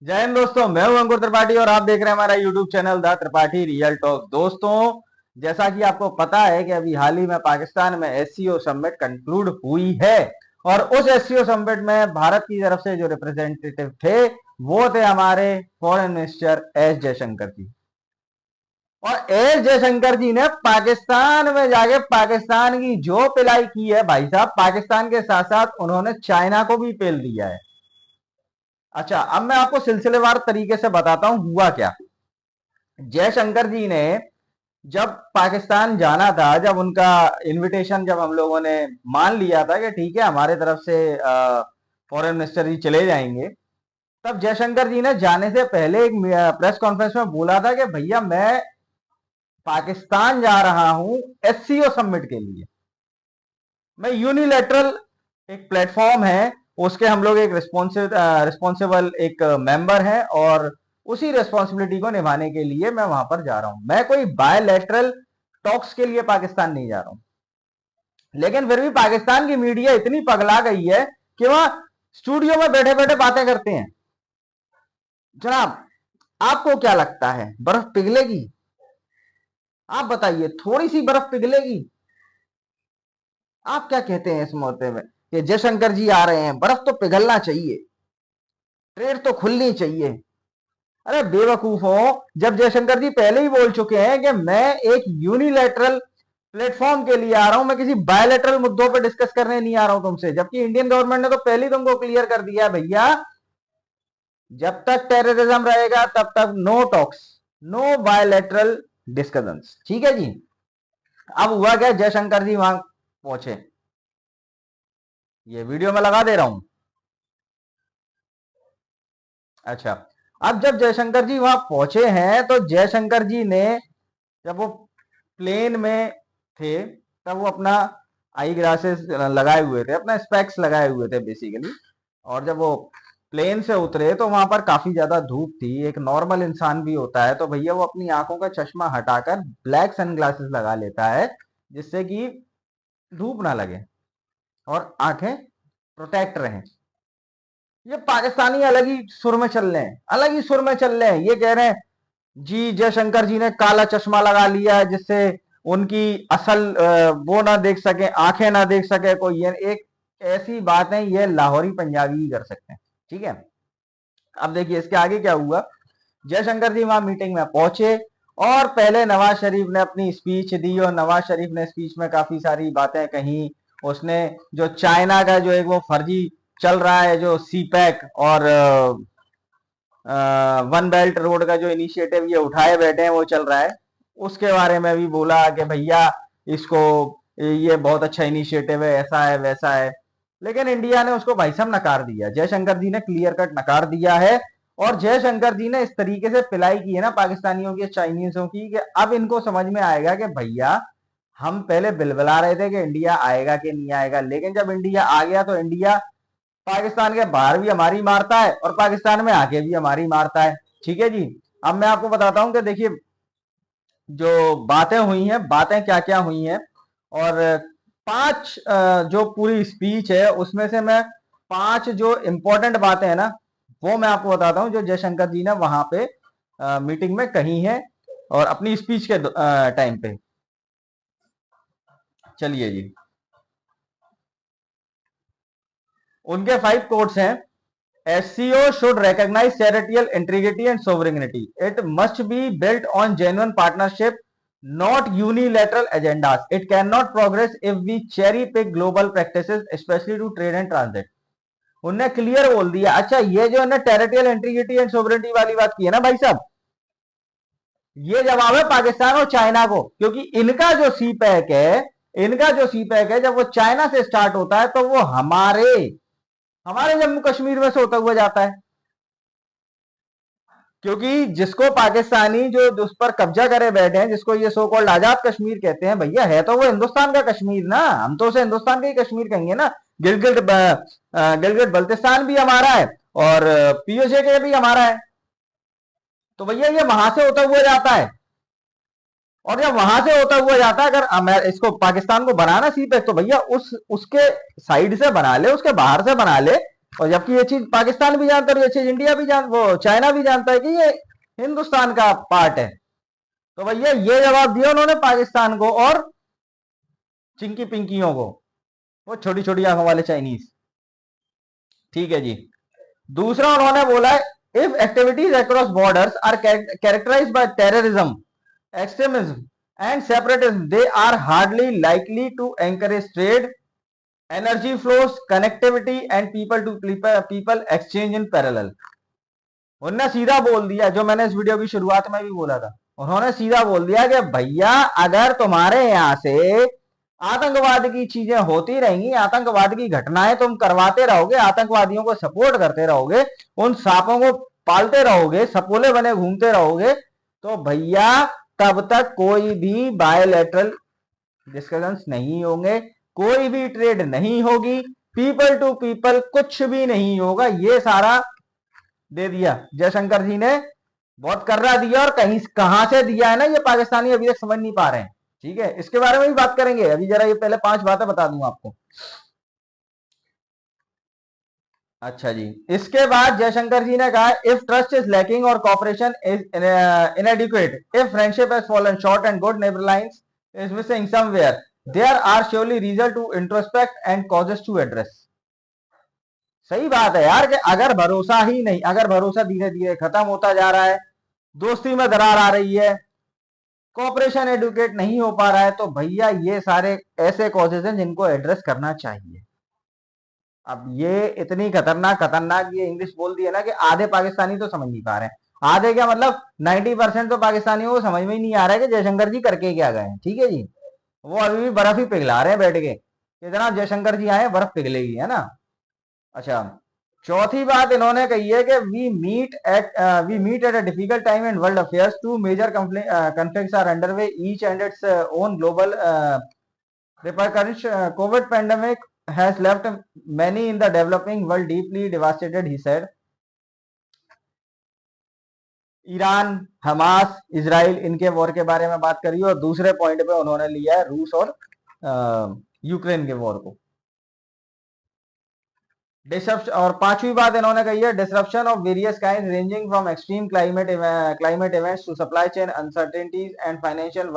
जय हिंद दोस्तों, मैं हूं अंकुर त्रिपाठी और आप देख रहे हैं हमारा YouTube channel the Tripathi real talk. दोस्तों, जैसा कि आपको पता है कि अभी हाल ही में पाकिस्तान में एससीओ समिट कंक्लूड हुई है और उस एससीओ समिट में भारत की तरफ से जो रिप्रेजेंटेटिव थे वो थे हमारे फॉरेन मिनिस्टर एस जयशंकर जी। और एस जयशंकर जी ने पाकिस्तान में जाके पाकिस्तान की जो पिलाई की है भाई साहब, पाकिस्तान के साथ साथ उन्होंने चाइना को भी पेल दिया है। अच्छा, अब मैं आपको सिलसिलेवार तरीके से बताता हूं हुआ क्या। जयशंकर जी ने जब पाकिस्तान जाना था, जब उनका इनविटेशन जब हम लोगों ने मान लिया था कि ठीक है हमारे तरफ से फॉरेन मिनिस्टर जी चले जाएंगे, तब जयशंकर जी ने जाने से पहले एक प्रेस कॉन्फ्रेंस में बोला था कि भैया मैं पाकिस्तान जा रहा हूं एससीओ समिट के लिए। मैं यूनिलेटरल एक प्लेटफॉर्म है उसके हम लोग एक रिस्पॉन्सिबल एक मेंबर है और उसी रिस्पॉन्सिबिलिटी को निभाने के लिए मैं वहां पर जा रहा हूं। मैं कोई बायलैटरल टॉक्स के लिए पाकिस्तान नहीं जा रहा हूं। लेकिन फिर भी पाकिस्तान की मीडिया इतनी पगला गई है कि वह स्टूडियो में बैठे बैठे बातें करते हैं। जनाब, आपको क्या लगता है बर्फ पिघलेगी? आप बताइए, थोड़ी सी बर्फ पिघलेगी? आप क्या कहते हैं इस मौके में कि जयशंकर जी आ रहे हैं, बर्फ तो पिघलना चाहिए, ट्रेड तो खुलनी चाहिए? अरे बेवकूफों, जब जयशंकर जी पहले ही बोल चुके हैं कि मैं एक यूनिलैटरल प्लेटफॉर्म के लिए आ रहा हूं, मैं किसी बायलैटरल मुद्दों पर डिस्कस करने नहीं आ रहा हूं तुमसे, जबकि इंडियन गवर्नमेंट ने तो पहले ही तुमको क्लियर कर दिया भैया, जब तक टेररिज्म रहेगा तब तक no talks, no bilateral discussions. ठीक है जी। अब हुआ क्या, जयशंकर जी वहां पहुंचे, ये वीडियो में लगा दे रहा हूं। अच्छा, अब जब जयशंकर जी वहां पहुंचे हैं तो जयशंकर जी ने, जब वो प्लेन में थे तब वो अपना आई ग्लासेस लगाए हुए थे, अपना स्पेक्स लगाए हुए थे बेसिकली। और जब वो प्लेन से उतरे तो वहां पर काफी ज्यादा धूप थी। एक नॉर्मल इंसान भी होता है तो भैया वो अपनी आंखों का चश्मा हटाकर ब्लैक सनग्लासेस लगा लेता है, जिससे कि धूप ना लगे और आंखें प्रोटेक्ट रहें। ये पाकिस्तानी अलग ही सुर में चल रहे हैं, अलग ही सुर में चल रहे हैं। ये कह रहे हैं जी जयशंकर जी ने काला चश्मा लगा लिया है जिससे उनकी असल वो ना देख सके, आंखें ना देख सके कोई। ये एक ऐसी बात है, ये लाहौरी पंजाबी ही कर सकते हैं। ठीक है, अब देखिए इसके आगे क्या हुआ। जयशंकर जी वहां मीटिंग में पहुंचे और पहले नवाज शरीफ ने अपनी स्पीच दी और नवाज शरीफ ने स्पीच में काफी सारी बातें कही। उसने जो चाइना का जो एक वो फर्जी चल रहा है, जो सी पैक और वन बेल्ट रोड का जो इनिशिएटिव ये उठाए बैठे हैं वो चल रहा है, उसके बारे में भी बोला कि भैया इसको, ये बहुत अच्छा इनिशिएटिव है, ऐसा है वैसा है। लेकिन इंडिया ने उसको भाई साहब नकार दिया, जयशंकर जी ने क्लियर कट नकार दिया है। और जयशंकर जी ने इस तरीके से पिलाई की है ना पाकिस्तानियों की, चाइनीजों की, कि अब इनको समझ में आएगा कि भैया हम पहले बिलबिला रहे थे कि इंडिया आएगा कि नहीं आएगा, लेकिन जब इंडिया आ गया तो इंडिया पाकिस्तान के बाहर भी हमारी मारता है और पाकिस्तान में आके भी हमारी मारता है। ठीक है जी। अब मैं आपको बताता हूं कि देखिए जो बातें हुई हैं, बातें क्या क्या हुई हैं, और पांच जो पूरी स्पीच है उसमें से मैं पांच जो इंपॉर्टेंट बातें हैं ना वो मैं आपको बताता हूं जो जयशंकर जी ने वहां पे मीटिंग में कही है और अपनी स्पीच के टाइम पे। चलिए जी, उनके 5 कोट्स हैं। SCO should recognize territorial integrity and sovereignty. It must be built on genuine partnership, not unilateral agendas. It cannot progress if we cherry pick global practices, especially to trade and transit. उनने clear बोल दिया। अच्छा, ये जो है territorial integrity and sovereignty वाली बात की है ना भाई साहब, ये जवाब है पाकिस्तान और चाइना को, क्योंकि इनका जो सी पैक है, इनका जो सी पैक है जब वो चाइना से स्टार्ट होता है तो वो हमारे हमारे जम्मू कश्मीर में से होता हुआ जाता है। क्योंकि जिसको पाकिस्तानी जो उस पर कब्जा करे बैठे हैं, जिसको ये सो कॉल्ड आजाद कश्मीर कहते हैं, भैया है तो वो हिंदुस्तान का कश्मीर ना, हम तो उसे हिंदुस्तान का ही कश्मीर कहेंगे ना। गिलगित गिलगित बल्तिस्तान भी हमारा है और पीओजे के भी हमारा है। तो भैया ये वहां से होता हुआ जाता है, और जब वहां से होता हुआ जाता है, अगर इसको पाकिस्तान को बनाना सी पे तो भैया उसके साइड से बना ले, उसके बाहर से बना ले, और जबकि ये चीज पाकिस्तान भी जानता है और ये चीज इंडिया भी वो चाइना भी जानता है कि ये हिंदुस्तान का पार्ट है। तो भैया ये जवाब दिया उन्होंने पाकिस्तान को और चिंकी पिंकियों को, वो छोटी छोटी आंखों वाले चाइनीज। ठीक है जी। दूसरा उन्होंने बोला है if activities across borders are characterised by terrorism, extremism and separatism they are hardly likely to encourage trade, energy flows, connectivity and people to people exchange in parallel. उन्होंने सीधा बोल दिया, जो मैंने इस वीडियो की शुरुआत में भी बोला था, उन्होंने सीधा बोल दिया कि भैया अगर तुम्हारे यहां से आतंकवाद की चीजें होती रहेंगी, आतंकवाद की घटनाएं तुम करवाते रहोगे, आतंकवादियों को सपोर्ट करते रहोगे, उन सांपों को पालते रहोगे, सपोले बने घूमते रहोगे, तो भैया तब तक कोई भी बायोलेटरल डिस्कशंस नहीं होंगे, कोई भी ट्रेड नहीं होगी, पीपल टू पीपल कुछ भी नहीं होगा। ये सारा दे दिया जयशंकर जी ने, बहुत कर्रा दिया, और कहीं कहां से दिया है ना ये पाकिस्तानी अभी तक समझ नहीं पा रहे हैं। ठीक है, इसके बारे में भी बात करेंगे, अभी जरा ये पहले 5 बातें बता दूंगा आपको। अच्छा जी, इसके बाद जयशंकर जी ने कहा इफ ट्रस्ट इज लैकिंग और cooperation is inadequate, if friendship has fallen short and good neighbour lines is missing somewhere, there are surely reason to introspect and causes to address. सही बात है यार कि अगर भरोसा ही नहीं, अगर भरोसा धीरे धीरे खत्म होता जा रहा है, दोस्ती में दरार आ रही है, कॉपरेशन एडुकेट नहीं हो पा रहा है, तो भैया ये सारे ऐसे कॉजेज हैं जिनको एड्रेस करना चाहिए। अब ये इतनी खतरनाक खतरनाक ये इंग्लिश बोल दी है ना कि आधे पाकिस्तानी तो समझ नहीं पा रहे हैं। आधे क्या मतलब 90% तो पाकिस्तानियों को समझ में ही नहीं आ रहा है कि जयशंकर जी करके क्या गए हैं। ठीक है जी, वो अभी भी बर्फ ही पिघला रहे हैं बैठ के कि जनाब जयशंकर जी आए बर्फ पिघलेगी, है ना। अच्छा, चौथी बात इन्होंने कही है कि we meet at a difficult time in world affairs, two major conflicts are underway each and its own global repercussions. COVID pandemic has left many in the developing world deeply devastated, he said. Iran, Hamas, Israel, इनके war के बारे में बात करी, और दूसरे point पे उन्होंने लिया है रूस और यूक्रेन के वॉर को। डिसरप्शन, और पांचवी बात इन्होंने कही है disruption of various kind ranging from extreme climate events to supply chain uncertainties and financial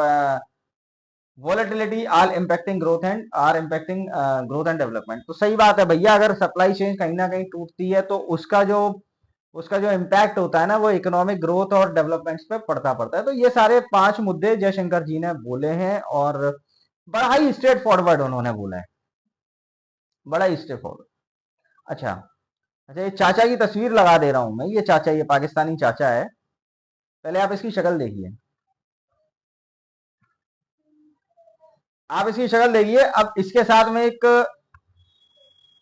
volatility are impacting growth and development. तो सही बात है भैया, अगर सप्लाई चेन कहीं ना कहीं टूटती है तो उसका जो इम्पैक्ट होता है ना, वो इकोनॉमिक ग्रोथ और डेवलपमेंट्स पे पड़ता है। तो ये सारे 5 मुद्दे जयशंकर जी ने बोले हैं, और बड़ा ही स्ट्रेट फॉरवर्ड उन्होंने बोला है, बड़ा ही स्ट्रेट फॉरवर्ड। अच्छा अच्छा, ये चाचा की तस्वीर लगा दे रहा हूं मैं, ये चाचा, ये पाकिस्तानी चाचा है, पहले आप इसकी शक्ल देखिए, आप इसकी शक्ल देखिए। अब इसके साथ में एक,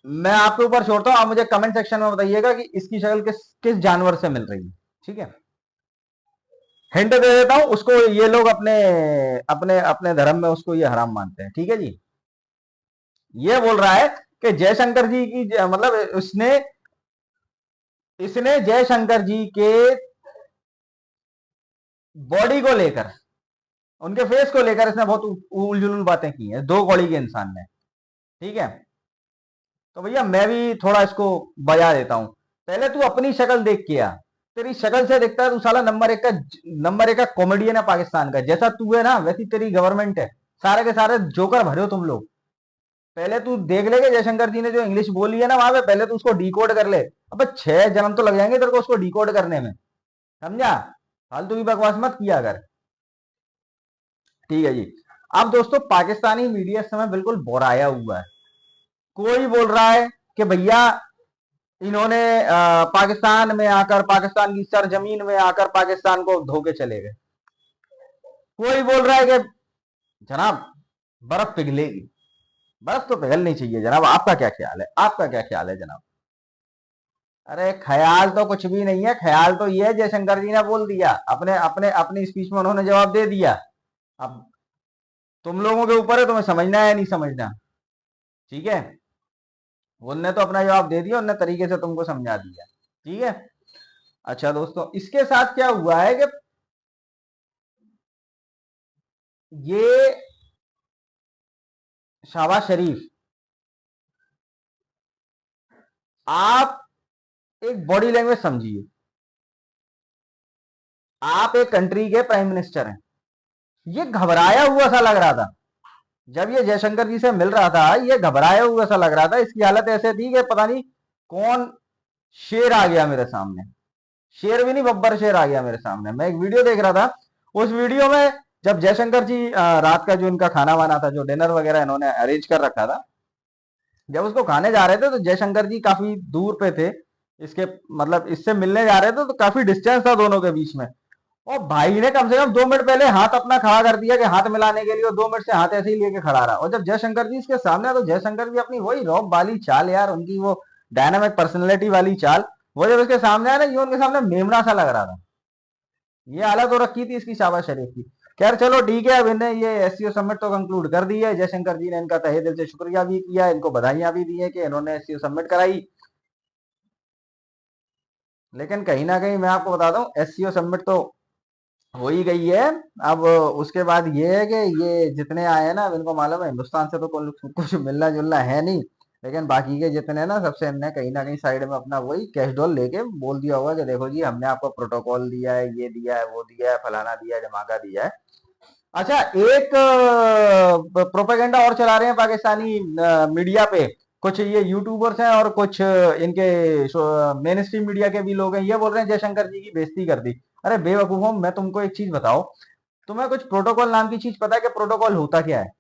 मैं आपके ऊपर छोड़ता हूं, आप मुझे कमेंट सेक्शन में बताइएगा कि इसकी शक्ल किस किस जानवर से मिल रही है। ठीक है, हिंट दे देता हूं उसको, ये लोग अपने अपने अपने धर्म में उसको ये हराम मानते हैं। ठीक है जी, ये बोल रहा है कि जयशंकर जी की मतलब इसने जयशंकर जी के बॉडी को लेकर, उनके फेस को लेकर इसने बहुत उल जुलूल बातें की हैं, 2 कौड़ी के इंसान ने। ठीक है, तो भैया मैं भी थोड़ा इसको बजा देता हूं। पहले तू अपनी शक्ल देख के आ, तेरी शक्ल से दिखता है तू साला नंबर 1 का कॉमेडियन है पाकिस्तान का। जैसा तू है ना वैसी तेरी गवर्नमेंट है, सारे के सारे जोकर भरे हो तुम लोग। पहले तू देख ले कि जयशंकर जी ने जो इंग्लिश बोली है ना वहां पे, पहले तू उसको डिकोड कर ले। अब 6 जन्म तो लग जाएंगे तेरे को उसको डिकोड करने में, समझा। फालतू की बकवास मत किया कर। ठीक है जी। अब दोस्तों पाकिस्तानी मीडिया इस समय बिल्कुल बोराया हुआ है। कोई बोल रहा है कि भैया इन्होंने पाकिस्तान में आकर, पाकिस्तान की सरजमीन में आकर पाकिस्तान को धोके चले गए। कोई बोल रहा है कि जनाब बर्फ पिघलेगी। बर्फ तो पिघलनी चाहिए जनाब, आपका क्या ख्याल है, आपका क्या ख्याल है जनाब। अरे ख्याल तो कुछ भी नहीं है, ख्याल तो ये है जयशंकर जी ने बोल दिया, अपने अपने अपनी स्पीच में उन्होंने जवाब दे दिया। अब तुम लोगों के ऊपर है तुम्हें समझना है या नहीं समझना। ठीक है, उनने तो अपना जवाब दे दिया, उनने तरीके से तुमको समझा दिया। ठीक है। अच्छा दोस्तों, इसके साथ क्या हुआ है कि ये शहबाज शरीफ आप एक बॉडी लैंग्वेज समझिए, आप एक कंट्री के प्राइम मिनिस्टर हैं, ये घबराया हुआ सा लग रहा था जब ये जयशंकर जी से मिल रहा था, ये घबराया हुआ सा लग रहा था, इसकी हालत ऐसे थी कि पता नहीं कौन शेर आ गया मेरे सामने। शेर भी नहीं, बब्बर शेर आ गया मेरे सामने। मैं एक वीडियो देख रहा था, उस वीडियो में जब जयशंकर जी रात का जो इनका खाना वाना था, जो डिनर वगैरह इन्होंने अरेंज कर रखा था, जब उसको खाने जा रहे थे तो जयशंकर जी काफी दूर पे थे, इसके मतलब इससे मिलने जा रहे थे तो काफी डिस्टेंस था दोनों के बीच में। और भाई ने कम से कम 2 मिनट पहले हाथ अपना खड़ा कर दिया कि हाथ मिलाने के लिए, और 2 मिनट से हाथ ऐसे ही लेके खड़ा रहा। और जब जयशंकर जी इसके सामने, तो जयशंकर जी अपनी वही रॉब वाली चाल यार, उनकी वो डायनामिक पर्सनैलिटी वाली चाल, वो जब इसके सामने आया ना, ये उनके सामने मेमना सा लग रहा था। ये हालत हो रखी थी इसकी शाहबाज शरीफ की। खैर चलो ठीक है, अब इन्हें ये एससीओ समिट तो कंक्लूड कर दी है। जयशंकर जी ने इनका तहे दिल से शुक्रिया भी किया, इनको बधाइयां भी दी है कि इन्होंने एससीओ समिट कराई। लेकिन कहीं ना कहीं मैं आपको बता दूं, एससीओ समिट तो हो ही गई है। अब उसके बाद ये है कि ये जितने आए हैं ना, अब इनको मालूम है हिंदुस्तान से तो कुछ मिलना जुलना है नहीं, लेकिन बाकी के जितने ना, सबसे इनने कहीं ना कहीं साइड में अपना वही कैश डॉल लेके बोल दिया होगा कि देखो जी, हमने आपको प्रोटोकॉल दिया है, ये दिया है, वो दिया है, फलाना दिया है, धमाका दिया है। अच्छा, एक प्रोपेगेंडा और चला रहे हैं पाकिस्तानी मीडिया पे, कुछ ये यूट्यूबर्स हैं और कुछ इनके मेन स्ट्रीम मीडिया के भी लोग हैं। ये बोल रहे हैं जयशंकर जी की बेइज्जती कर दी। अरे बेवकूफों, मैं तुमको एक चीज बताओ, तुम्हें कुछ प्रोटोकॉल नाम की चीज पता है कि प्रोटोकॉल होता क्या है?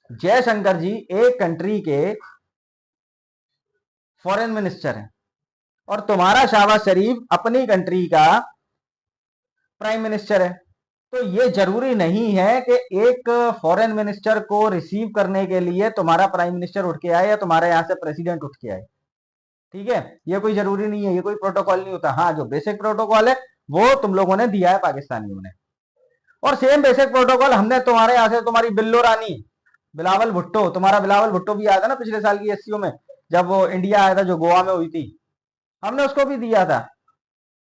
जयशंकर जी एक कंट्री के फॉरेन मिनिस्टर हैं, और तुम्हारा शहबाज शरीफ अपनी कंट्री का प्राइम मिनिस्टर है। तो ये जरूरी नहीं है कि एक फॉरेन मिनिस्टर को रिसीव करने के लिए तुम्हारा प्राइम मिनिस्टर उठ के आए या तुम्हारे यहां से प्रेसिडेंट उठ के आए। ठीक है, ये कोई जरूरी नहीं है, ये कोई प्रोटोकॉल नहीं होता। हाँ, जो बेसिक प्रोटोकॉल है वो तुम लोगों ने दिया है पाकिस्तानियों ने, और सेम बेसिक प्रोटोकॉल हमने तुम्हारे यहां से, तुम्हारी बिल्लो रानी बिलावल भुट्टो, तुम्हारा बिलावल भुट्टो भी आया था ना पिछले साल की एससीओ में, जब वो इंडिया आया था, जो गोवा में हुई थी, हमने उसको भी दिया था।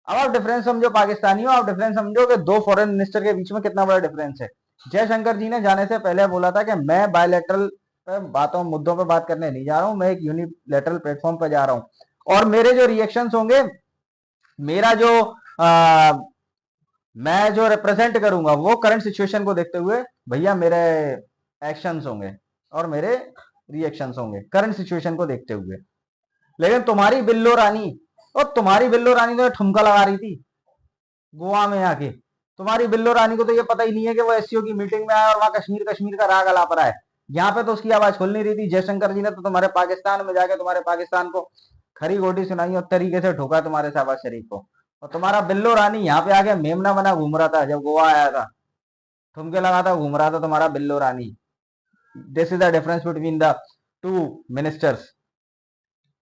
अब आप डिफरेंस समझो पाकिस्तानियों, आप डिफरेंस समझो कि दो फॉरेन मिनिस्टर के बीच में कितना बड़ा डिफरेंस है। जयशंकर जी ने जाने से पहले बोला था कि मैं बायलैटरल बातों मुद्दों पर बात करने नहीं जा रहा हूं, मैं एक यूनिलैटरल प्लेटफॉर्म पर जा रहा हूं, और मेरे जो रिएक्शंस होंगे, मेरा जो आ, मैं जो रिप्रेजेंट करूंगा वो करंट सिचुएशन को देखते हुए भैया मेरे एक्शंस होंगे और मेरे रिएक्शंस होंगे करंट सिचुएशन को देखते हुए। लेकिन तुम्हारी बिल्लो रानी, और तुम्हारी बिल्लो रानी तो ठुमका लगा रही थी गोवा में आके। तुम्हारी बिल्लो रानी को तो ये पता ही नहीं है कि वो एससीओ की मीटिंग में आया और वहां कश्मीर कश्मीर का राग अलाप रहा है। यहाँ पे तो उसकी आवाज खुल नहीं रही थी। जयशंकर जी ने तो तुम्हारे पाकिस्तान में जाके तुम्हारे पाकिस्तान को खरी गोटी सुनाई और तरीके से ठोका तुम्हारे शहबाज शरीफ को। और तुम्हारा बिल्लो रानी यहाँ पे आके मेमना बना घूम रहा था, जब गोवा आया था ठुमके लगाता घूम रहा था तुम्हारा बिल्लो रानी। This is the difference between the two ministers,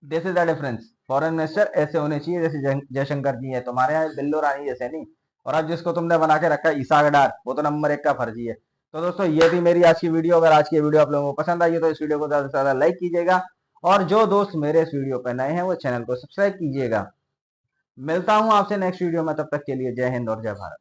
this is the difference. Foreign minister ऐसे होने चाहिए जैसे जयशंकर जी है, तुम्हारे यहाँ बिल्लो रानी जैसे नहीं। और अब जिसको तुमने बना के रखा है ईसागडार, वो तो नंबर 1 का फर्जी है। तो दोस्तों, ये थी मेरी आज की वीडियो। अगर आज की वीडियो आप लोगों को पसंद आई है तो इस वीडियो को ज्यादा से ज्यादा लाइक कीजिएगा, और जो दोस्त मेरे इस वीडियो पर नए हैं वो चैनल को सब्सक्राइब कीजिएगा। मिलता हूं आपसे नेक्स्ट वीडियो में, तब तक के लिए जय हिंद और जय भारत।